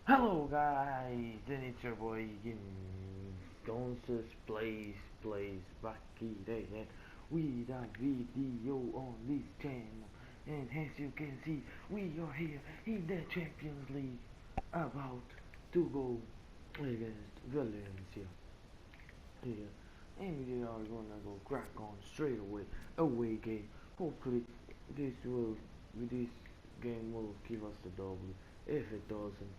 Hello guys, and it's your boy again, Gonz's Plays back again with a video on this channel. And as you can see, we are here in the Champions League, about to go against Valencia here. And we are gonna go crack on straight away game. Hopefully this game will give us the W. If it doesn't,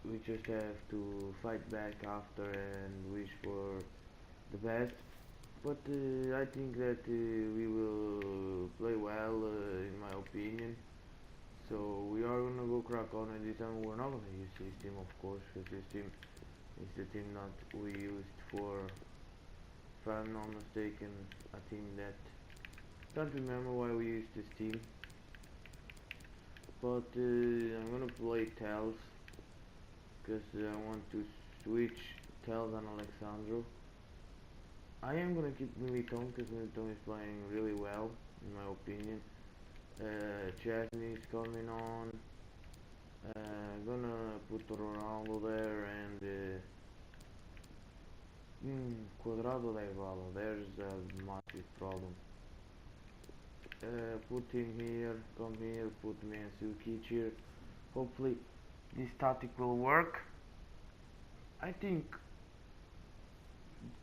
we just have to fight back after and wish for the best. But I think that we will play well, in my opinion. So we are gonna go crack on, and this time we're not gonna use this team, of course, because this team is the team that we used for, if I'm not mistaken, a team that can't remember why we used this team. But I'm gonna play Tels because I want to switch Tels and Alexandro. I am gonna keep Militão because Militão is playing really well, in my opinion. Chesney is coming on. Gonna put Ronaldo there and Quadrado da Iguala. There's a massive problem. Put him here, come here, put Mansukic here. Hopefully this tactic will work. I think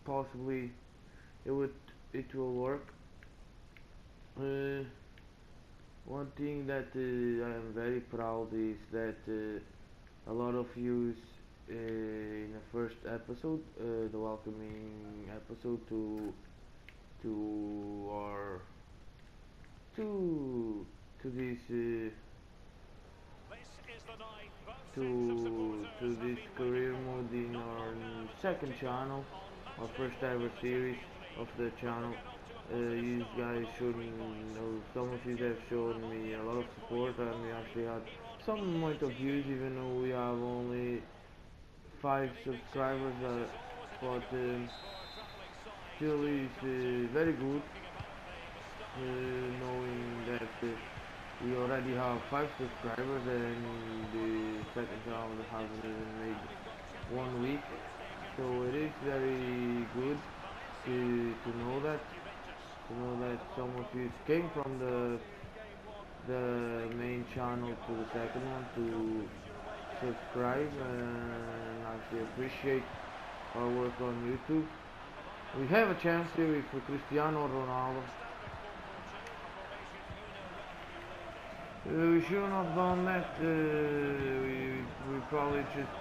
possibly it will work. One thing that I am very proud is that a lot of you in the first episode, the welcoming episode to our to this to this career mode in our second channel, our first ever series of the channel. You guys showed me, some of you have shown me a lot of support, and we actually had some amount of views, even though we have only 5 subscribers, but still is very good, knowing that we already have 5 subscribers and the second channel hasn't even made 1 week, so it is very good to know that. Some of you came from the main channel to the second one to subscribe and actually appreciate our work on YouTube. We have a chance here with Cristiano Ronaldo. We shouldn't have done that. We probably just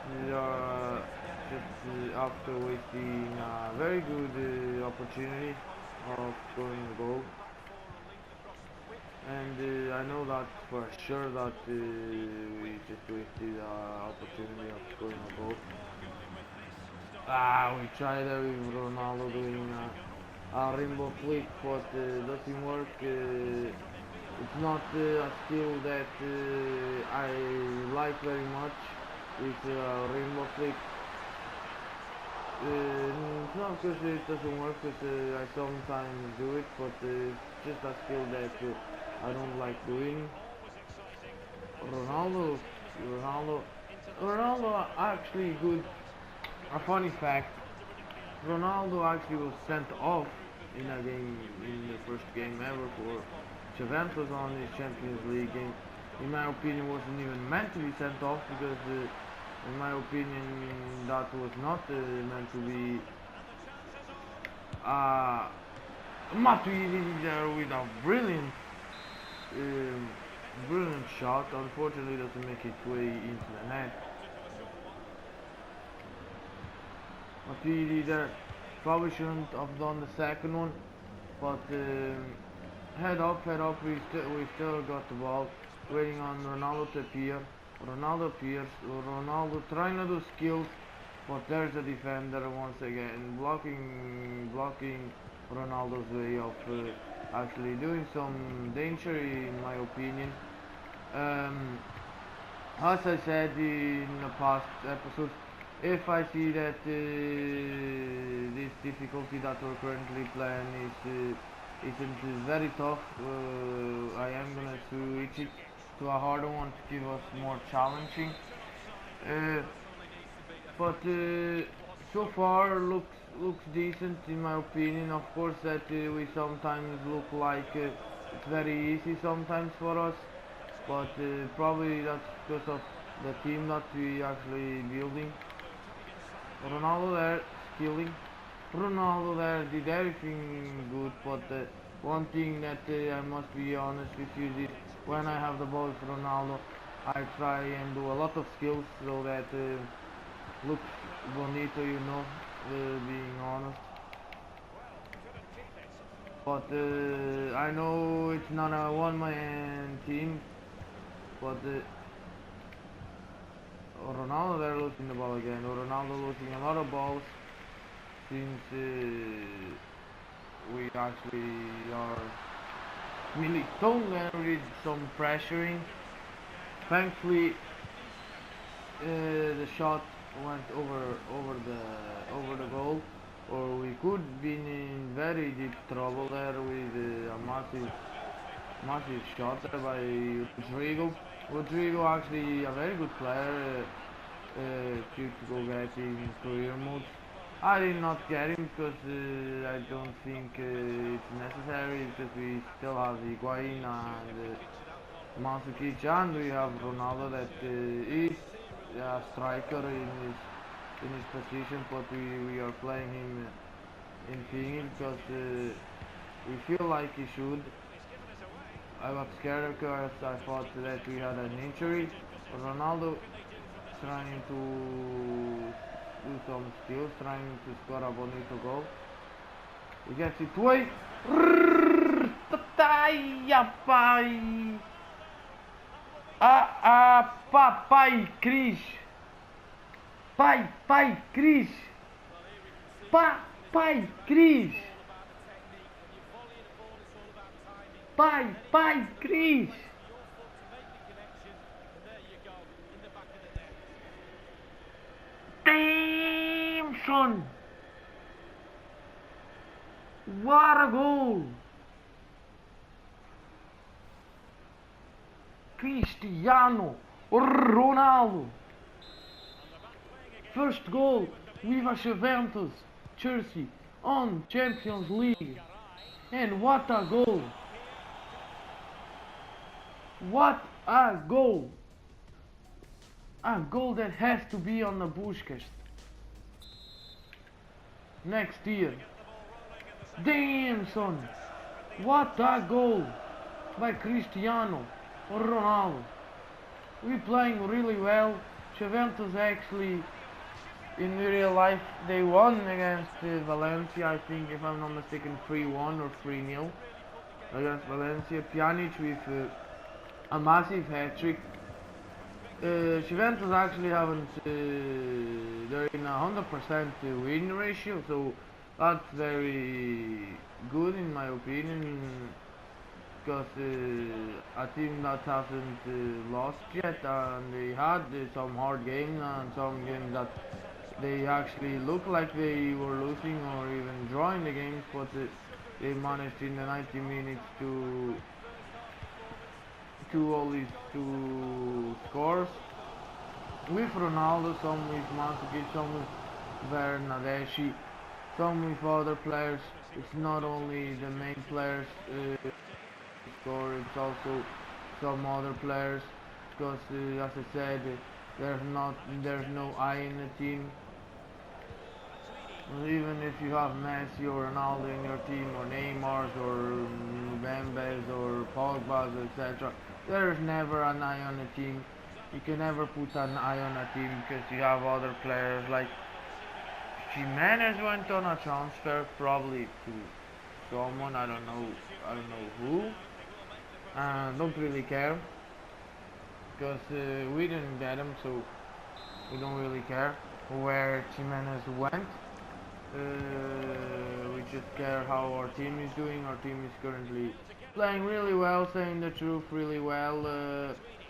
after wasting a very good opportunity of scoring a goal, and I know that for sure that we just wasted the opportunity of scoring a goal. We tried that with Ronaldo doing a rainbow flick, but doesn't work. It's not a skill that I like very much. It's a rainbow flick. It's not because it doesn't work, because I sometimes do it, but it's just a skill that I don't like doing. Ronaldo actually good. A funny fact, Ronaldo actually was sent off in a game, in the first game ever for Juventus on this Champions League game. In my opinion, wasn't even meant to be sent off, because in my opinion that was not meant to be. Matuidi there with a brilliant shot. Unfortunately, doesn't make its way into the net. Matuidi there probably shouldn't have done the second one, but head up. We still got the ball, waiting on Ronaldo to appear. Ronaldo appears. Ronaldo trying to do skills, but there's a defender once again blocking Ronaldo's way of actually doing some danger, in my opinion. As I said in the past episodes, if I see that this difficulty that we're currently playing isn't very tough, I am gonna switch it to a harder one to give us more challenging. But so far looks decent in my opinion. Of course that we sometimes look like it's very easy sometimes for us, but probably that's because of the team that we actually building. Ronaldo there skilling. Ronaldo there did everything good, but one thing that I must be honest with you is when I have the ball with Ronaldo, I try and do a lot of skills so that looks bonito, you know, being honest. But I know it's not a one-man team, but Ronaldo there losing the ball again. Ronaldo losing a lot of balls since we actually are Militão there with some pressuring. Thankfully, the shot went over the goal, or we could be in very deep trouble there with a massive shot there by Rodrigo. Rodrigo actually a very good player, to go get in career mode. I did not get him because I don't think it's necessary, because we still have Higuain and Mandzukic, and we have Ronaldo that is a striker in his position, but we are playing him in thingy because we feel like he should. I was scared because I thought that we had an injury. Ronaldo trying to do some skills, trying to score a bonito goal. He gets it away. Pai! Papai Cris! Pai Cris! Pai Cris! Pai Cris! Damn, son! What a goal! Cristiano Ronaldo! First goal with a Juventus jersey on Champions League. And what a goal! What a goal! A goal that has to be on the Busquets next year. Damn, son! What a goal by Cristiano Ronaldo. We're playing really well. Juventus actually, in real life, they won against Valencia, I think, if I'm not mistaken, 3-1 or 3-0 against Valencia. Pjanic with a massive hat-trick. Juventus actually haven't, they're in 100% win ratio, so that's very good in my opinion, because a team that hasn't lost yet, and they had some hard games and some games that they actually looked like they were losing or even drawing the games, but they managed in the 90 minutes to only two scores with Ronaldo, some with Mandzukic, some with Bernardeschi, some with other players. It's not only the main players score, it's also some other players, because as I said, there's no I in the team. Even if you have Messi or Ronaldo in your team, or Neymar's or Mbembe's or Pogba's, etc., there's never an I on the team. You can never put an I on a team because you have other players like Jimenez went on a transfer, probably to someone, I don't know who. Don't really care, because we didn't get him, so we don't really care where Jimenez went. We just care how our team is doing. Our team is currently playing really well, saying the truth, really well.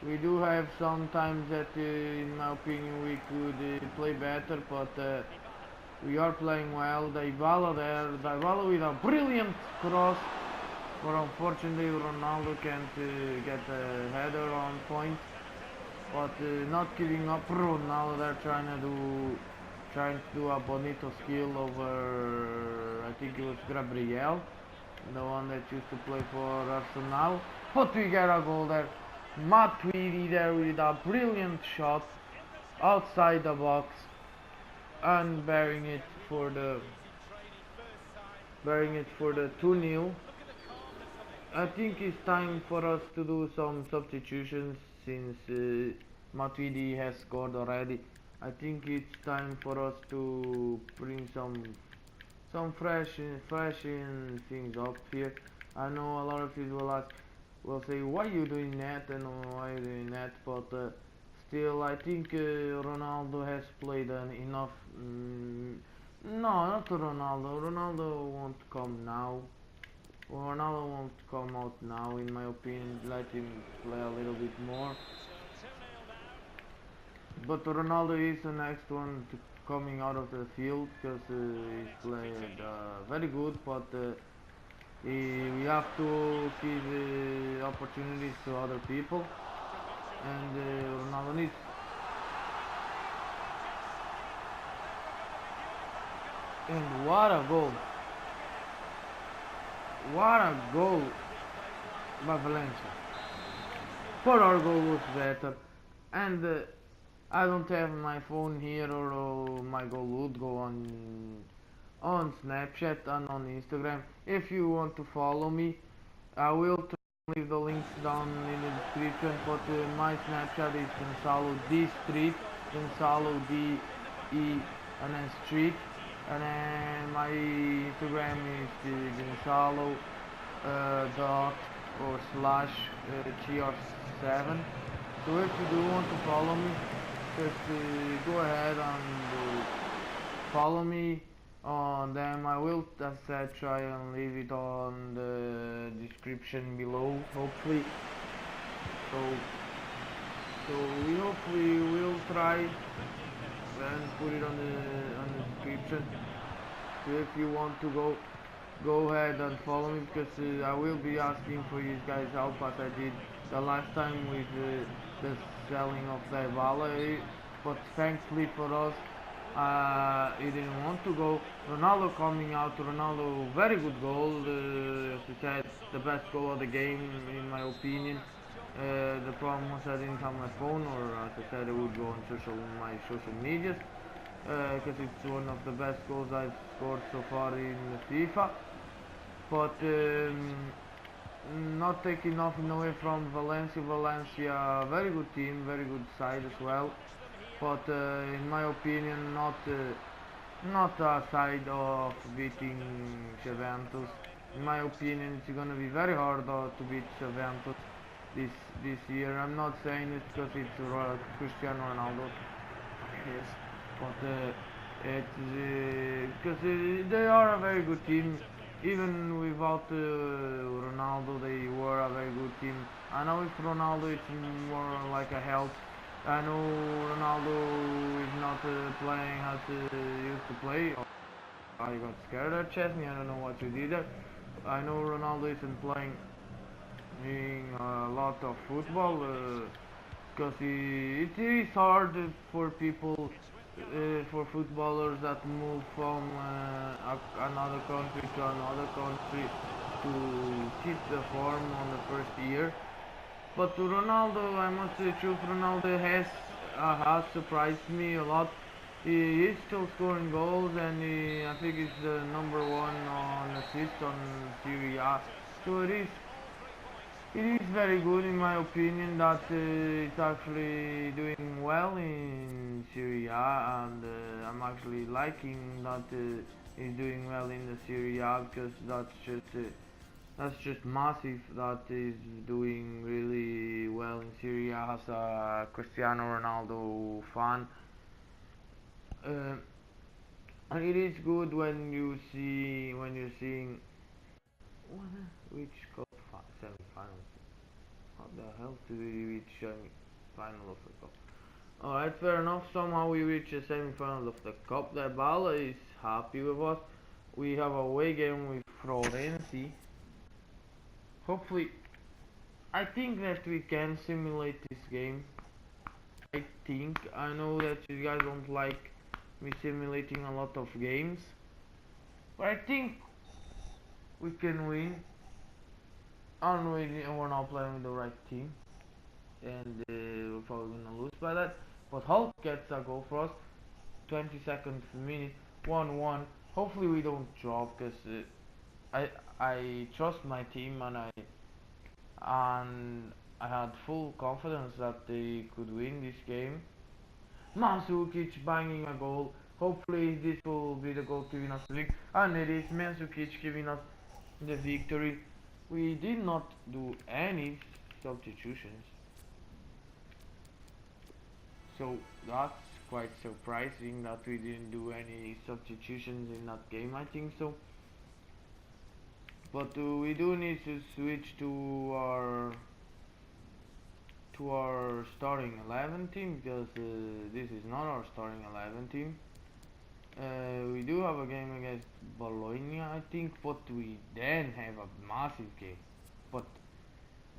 We do have some times that, in my opinion, we could play better, but we are playing well. Dybala there, Dybala with a brilliant cross, but unfortunately Ronaldo can't get a header on point. But not giving up, Ronaldo they're trying to do a bonito skill over, I think it was Gabriel, the one that used to play for Arsenal. But we get a goal there. Matuidi there with a brilliant shot outside the box and bearing it for the 2-0. I think it's time for us to do some substitutions since Matuidi has scored already. I think it's time for us to bring some fresh things up here. I know a lot of you will say why you doing that and why you doing that, but still I think Ronaldo has played enough. No, not Ronaldo. Ronaldo won't come now. Ronaldo won't come out now, in my opinion. Let him play a little bit more. But Ronaldo is the next one coming out of the field because he's played very good. But we have to give opportunities to other people, and Ronaldo needs. And what a goal! What a goal by Valencia. But our goal was better, and I don't have my phone here, or my goal would go on Snapchat and on Instagram. If you want to follow me, I will leave the links down in the description. But my Snapchat is Gonzalo D Street, Gonzalo D E and then Street, and then my Instagram is Gonzalo dot or slash GR7. So if you do want to follow me, just go ahead and follow me. Then I will, as I said, try and leave it on the description below, hopefully. So we hopefully will try and put it on the description. So if you want to go ahead and follow me, because I will be asking for you guys help as I did the last time with the selling of the Dybala. But thankfully for us, he didn't want to go. Ronaldo coming out. Ronaldo, very good goal. As I said, the best goal of the game in my opinion. The problem was I didn't have my phone, or as I said, I would go on my social medias, because it's one of the best goals I've scored so far in FIFA. But not taking nothing away from Valencia. Valencia, very good team, very good side as well. But in my opinion, not a side of beating Juventus. In my opinion, it's gonna be very hard to beat Juventus this year. I'm not saying it because it's Cristiano Ronaldo, yes, but it's because they are a very good team. Even without Ronaldo, they were a very good team. I know with Ronaldo, it's more like a help. I know Ronaldo is not playing as he used to play. I got scared at Chesney. I don't know what you did there. I know Ronaldo isn't playing a lot of football because it is hard for people, for footballers that move from another country to another country to keep the form on the first year. But Ronaldo, I must say the truth, Ronaldo has surprised me a lot. He is still scoring goals, and I think he's the #1 on assists on Serie A. So it is very good in my opinion that it's actually doing well in Serie A, and I'm actually liking that he's doing well in the Serie A, because that's just massive that he's doing really well in Serie A as a Cristiano Ronaldo fan. And it is good when you're seeing which cup semi-finals. How the hell do we reach semi-final of the cup? Alright, fair enough. Somehow we reach the semi-final of the cup. Dybala is happy with us. We have a away game with Florenzi. hopefully, I think that we can simulate this game. I know that you guys don't like me simulating a lot of games, but I think we can win. We're not playing with the right team, and we're probably gonna lose by that. But Hulk gets a goal for us. 22nd minute, 1-1. Hopefully we don't draw, because I trust my team, and I had full confidence that they could win this game. Mandzukic banging a goal. Hopefully this will be the goal giving us the victory, and it is Mandzukic giving us the victory. We did not do any substitutions, so that's quite surprising that we didn't do any substitutions in that game, I think so. But we do need to switch to our starting 11 team, because this is not our starting 11 team. We do have a game against Bologna, I think, but we then have a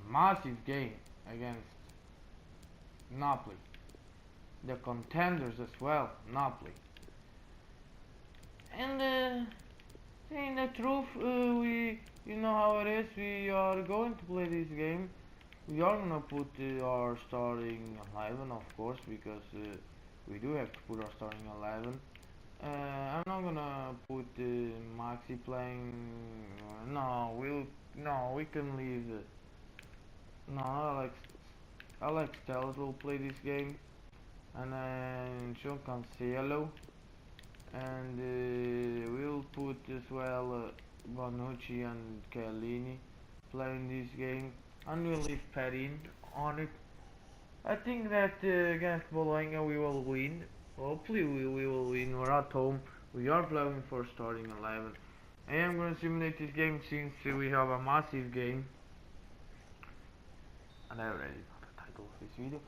massive game against Napoli, the contenders as well, Napoli. And saying the truth, you know how it is. We are going to play this game. We are gonna put our starting 11, of course, because we do have to put our starting 11. I'm not gonna put Maxi playing. No, we can leave. No, Alex Telles will play this game, and then Sean Cancelo, and we'll put as well Bonucci and Chiellini playing this game, and we'll leave Perin on it. I think that against Bologna we will win. Hopefully we will win. We're at home. We are playing for starting 11. I am going to simulate this game since we have a massive game. And I already got the title of this video.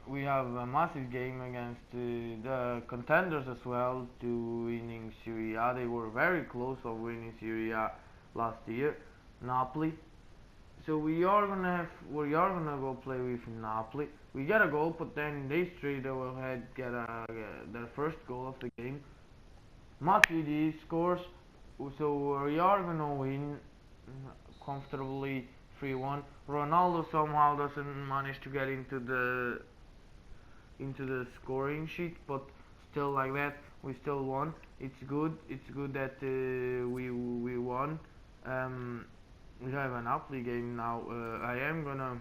We have a massive game against the contenders as well to winning Serie A. They were very close of winning Serie A last year, Napoli. So we are gonna go play with Napoli. We get a goal, but then they straight ahead get their first goal of the game. Matuidi scores, so we are gonna win comfortably 3-1. Ronaldo somehow doesn't manage to get into the scoring sheet, but still like that, we still won. It's good. It's good that we won. We have an Napoli game now. I am gonna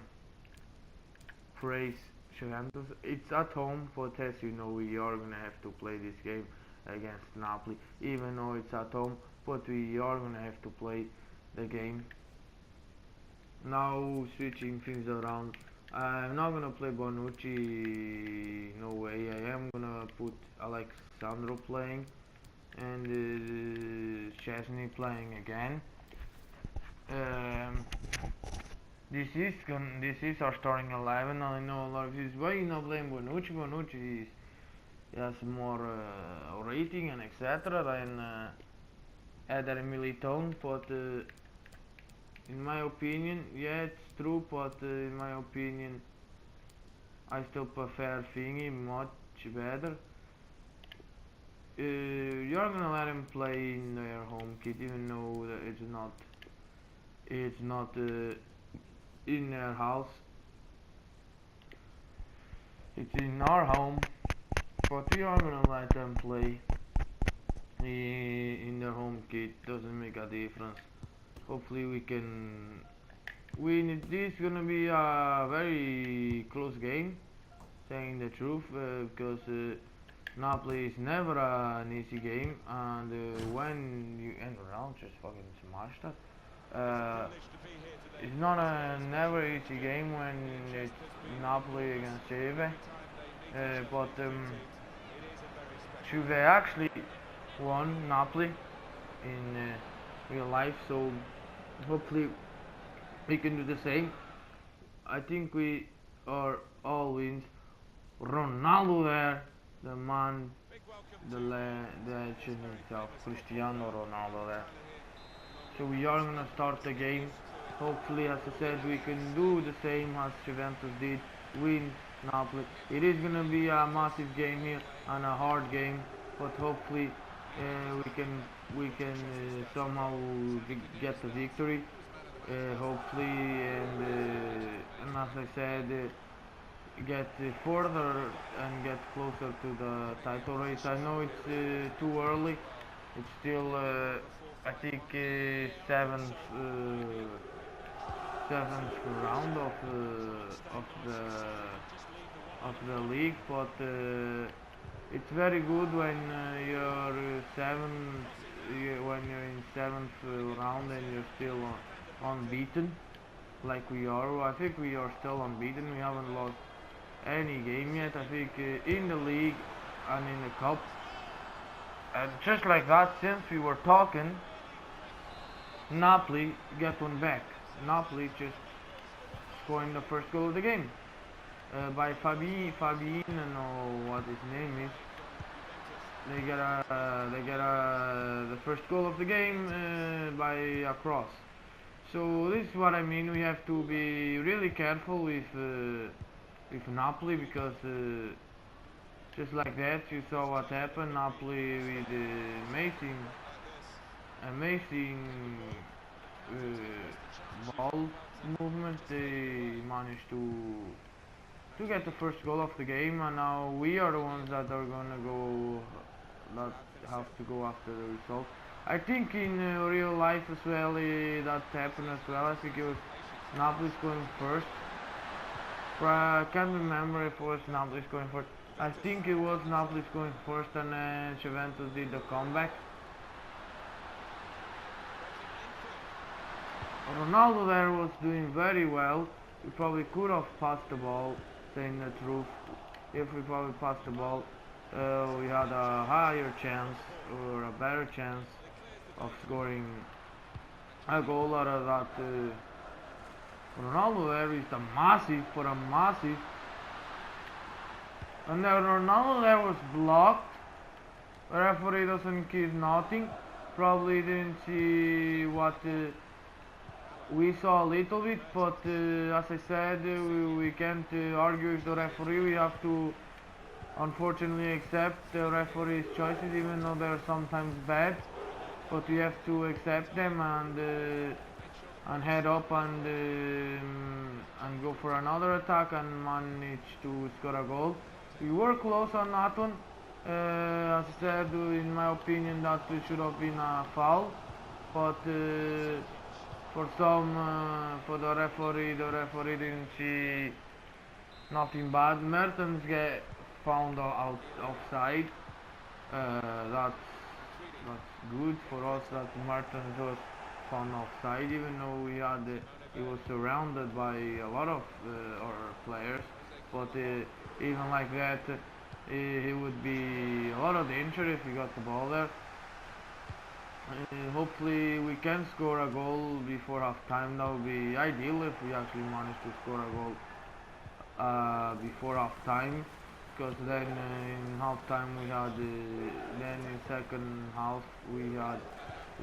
praise Juventus. It's at home, but as you know, we are gonna have to play this game against Napoli, even though it's at home. But we are gonna have to play the game. Now switching things around. I'm not gonna play Bonucci. No way. I am gonna put Alexandro playing and Chesney playing again. This is our starting 11. I know a lot of you say, why you not playing Bonucci? Bonucci has more rating and etc. than Eder Militão, but in my opinion, yeah, it's true, but in my opinion, I still prefer Thingy much better. You're gonna let him play in their home kit, even though that it's not in their house. It's in our home, but we are gonna let them play in their home kit. Doesn't make a difference. Hopefully we can win. This is gonna be a very close game, saying the truth, because Napoli is never an easy game, and when you end around, just fucking smash that. It's not a never easy game when it's Napoli against Juve, but Juve actually won Napoli in real life, so hopefully we can do the same. I think we are all wins. Ronaldo there, the man, the legend himself, Cristiano Ronaldo there. So we are gonna start the game. Hopefully, as I said, we can do the same as Juventus did, win Napoli. It is gonna be a massive game here and a hard game, but hopefully we can somehow get the victory. Hopefully, and as I said, get further and get closer to the title race. I know it's too early. It's still, I think, seventh round of the league, but it's very good when when you're in seventh round and you're still unbeaten, like we are. I think we are still unbeaten. We haven't lost any game yet. I think in the league and in the cup. And just like that, since we were talking, Napoli get one back. Napoli just scoring the first goal of the game by Fabien, or what his name is. They get the first goal of the game by a cross. So this is what I mean. We have to be really careful with Napoli, because just like that, you saw what happened. Napoli with amazing ball movement, they managed to get the first goal of the game, and now we are the ones that are that have to go after the result. I think in real life as well, that happened as well. I think it was Napoli's going first. But I can't remember if it was Napoli's going first. I think it was Napoli's going first, and then Juventus did the comeback. Ronaldo there was doing very well. We probably could have passed the ball, saying the truth. If we probably passed the ball, we had a higher chance, or a better chance, of scoring a goal out of that. Ronaldo there is a massive, and then Ronaldo there was blocked. The referee doesn't give nothing. Probably didn't see what we saw a little bit, but as I said, we can't argue with the referee. We have to unfortunately accept the referee's choices, even though they're sometimes bad. But we have to accept them and head up and go for another attack and manage to score a goal. We were close on that one. As I said, in my opinion, that should have been a foul, but for the referee didn't see nothing bad. Mertens get found offside. That's good for us that Mertens was found offside, even though he was surrounded by a lot of our players. But even like that, he would be a lot of danger if he got the ball there. Hopefully we can score a goal before half time. That would be ideal if we actually manage to score a goal before half time, because then in half time we had then in second half we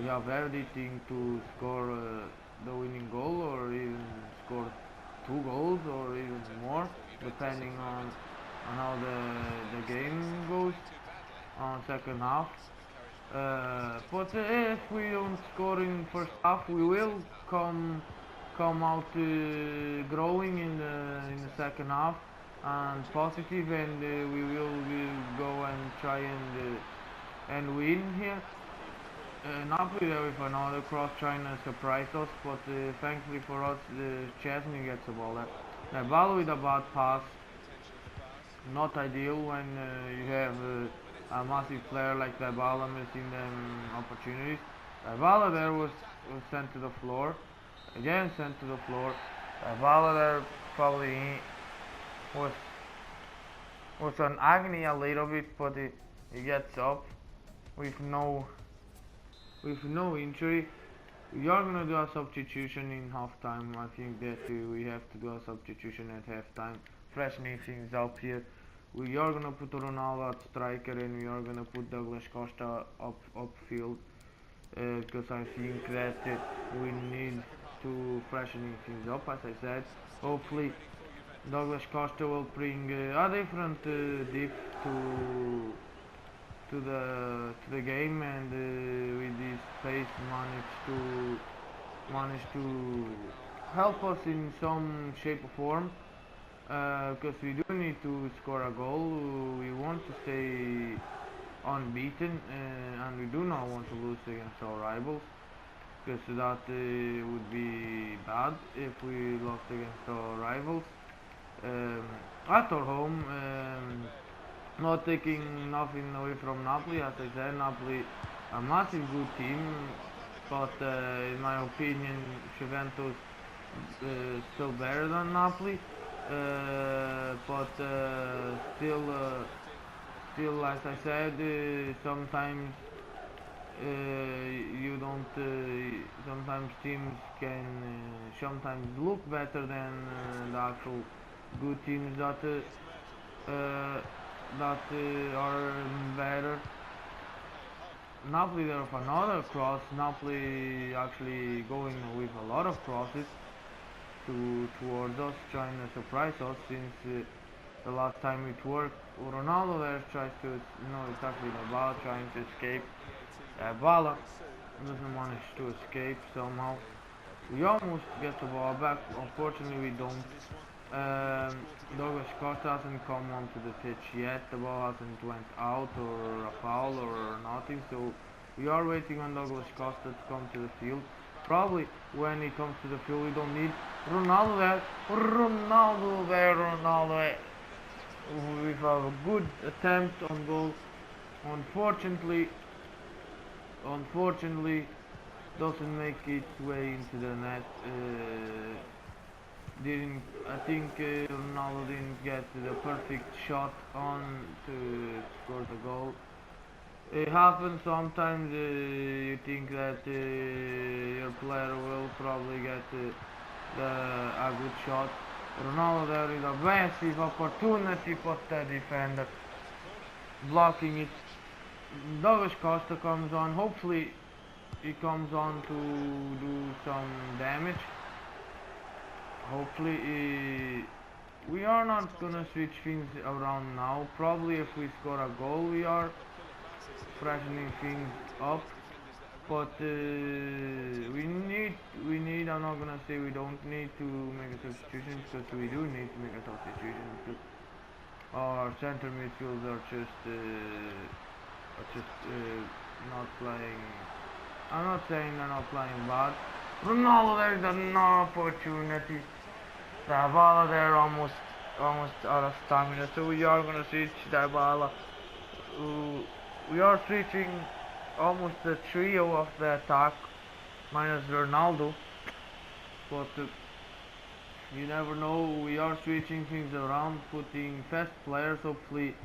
have everything to score the winning goal, or even score 2 goals or even more, depending on how the game goes on second half. But if we don't score in first half, we will come out growing in the second half and positive, and we will go and try and win here. Napoli there with another cross trying to surprise us, but thankfully for us, Chesney gets the ball there. Dybala with a bad pass, not ideal when you have a massive player like Dybala missing them opportunities. Dybala there was sent to the floor, again sent to the floor. Dybala there probably was on agony a little bit, but he gets up with no injury. We are gonna do a substitution in halftime. I think that we have to do a substitution at halftime, freshening things up here. We are gonna put Ronaldo at striker, and we are gonna put Douglas Costa upfield, because I think that we need to freshening things up, as I said. Hopefully Douglas Costa will bring a different diff to the game, and with this pace manage to help us in some shape or form, because we do need to score a goal. We want to stay unbeaten, and we do not want to lose against our rivals, because that would be bad if we lost against our rivals at our home. Not taking nothing away from Napoli, as I said, Napoli a massive good team, but in my opinion Juventus still better than Napoli, but still, as I said, sometimes you don't. Sometimes teams can sometimes look better than the actual good teams that are better. Napoli there of another cross. Napoli actually going with a lot of crosses towards us, trying to surprise us, since the last time it worked. Ronaldo there tries to, it's actually Dybala trying to escape. Dybala doesn't manage to escape somehow. We almost get the ball back, unfortunately we don't. Douglas Costa hasn't come onto the pitch yet, the ball hasn't went out or a foul or nothing, so we are waiting on Douglas Costa to come to the field. Probably when he comes to the field we don't need Ronaldo there, Ronaldo with a good attempt on goal. Unfortunately doesn't make its way into the net. I think Ronaldo didn't get the perfect shot on to score the goal. It happens sometimes. You think that your player will probably get a good shot. Ronaldo there is a massive opportunity, but the defender blocking it. Douglas Costa comes on. Hopefully he comes on to do some damage. Hopefully we are not gonna switch things around now. Probably if we score a goal we are freshening things up, but we need, I'm not gonna say we don't need to make a substitution, because we do need to make a substitution, because our center midfields are just not playing. I'm not saying they're not playing bad. Ronaldo, there is an opportunity. Dybala there almost out of stamina, so we are gonna switch Dybala. We are switching almost the trio of the attack, minus Ronaldo, but you never know. We are switching things around, putting fast players. Hopefully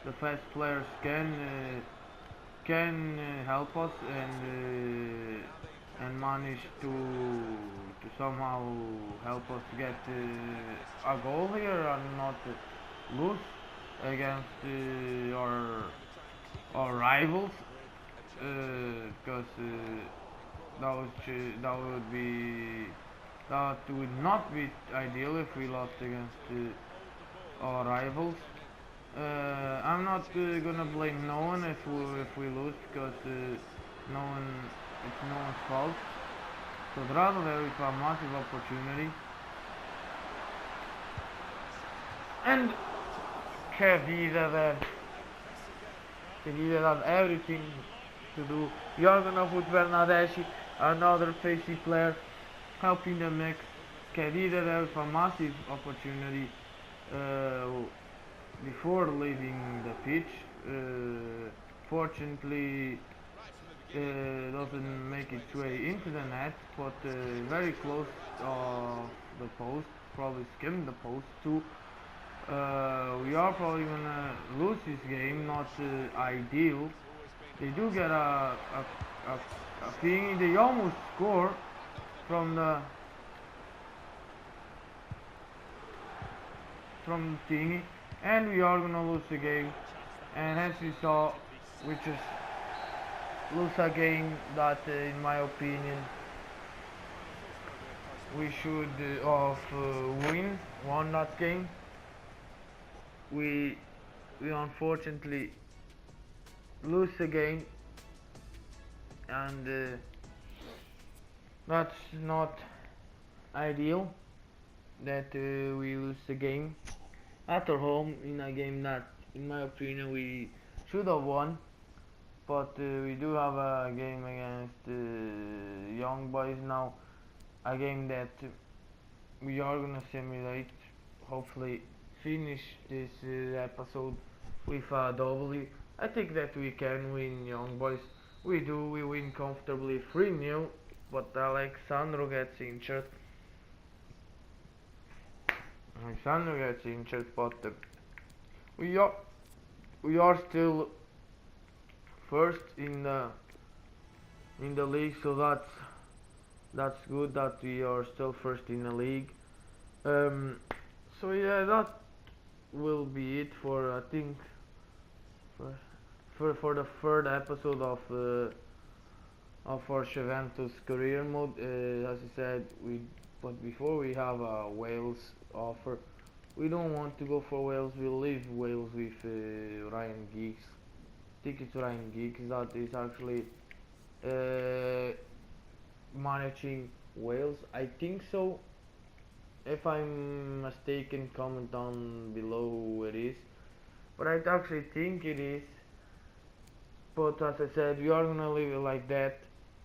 the fast players can help us and manage to somehow help us get a goal here and not lose against our rivals, because that would not be ideal if we lost against our rivals. I'm not gonna blame no one if we lose, because it's no one's fault. So Drago there with a massive opportunity, and Khedira there. Khedira has everything to do. You're gonna put Bernardeschi, another facey player, helping the mix. Khedira there with a massive opportunity before leaving the pitch. Fortunately doesn't make its way into the net, but very close of the post, probably skimmed the post too. We are probably gonna lose this game, not ideal. They do get a thing, they almost score from the thingy, and we are gonna lose the game. And as we saw, we just lose a game that in my opinion we should won that game. We we unfortunately lose the game, and that's not ideal that we lose the game at our home in a game that, in my opinion, we should have won. But we do have a game against Young Boys now, a game that we are gonna simulate. Hopefully, finish this episode with a W. I think that we can win, Young Boys. We do. We win comfortably 3-0, but Alexandro gets injured. But we are we are still first in the league, so that's good that we are still first in the league. So yeah, that will be it for, I think, for the third episode of our Juventus career mode. As I said, but before we have a Wales offer. We don't want to go for Wales. We'll leave Wales with Ryan Giggs. I think it's Ryan Giggs that is actually managing Wales. I think so. If I'm mistaken, comment down below it is. But I actually think it is. But as I said, we are gonna leave it like that.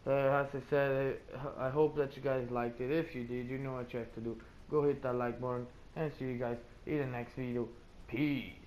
As I said, I hope that you guys liked it. If you did, you know what you have to do. Go hit that like button, and see you guys in the next video. Peace.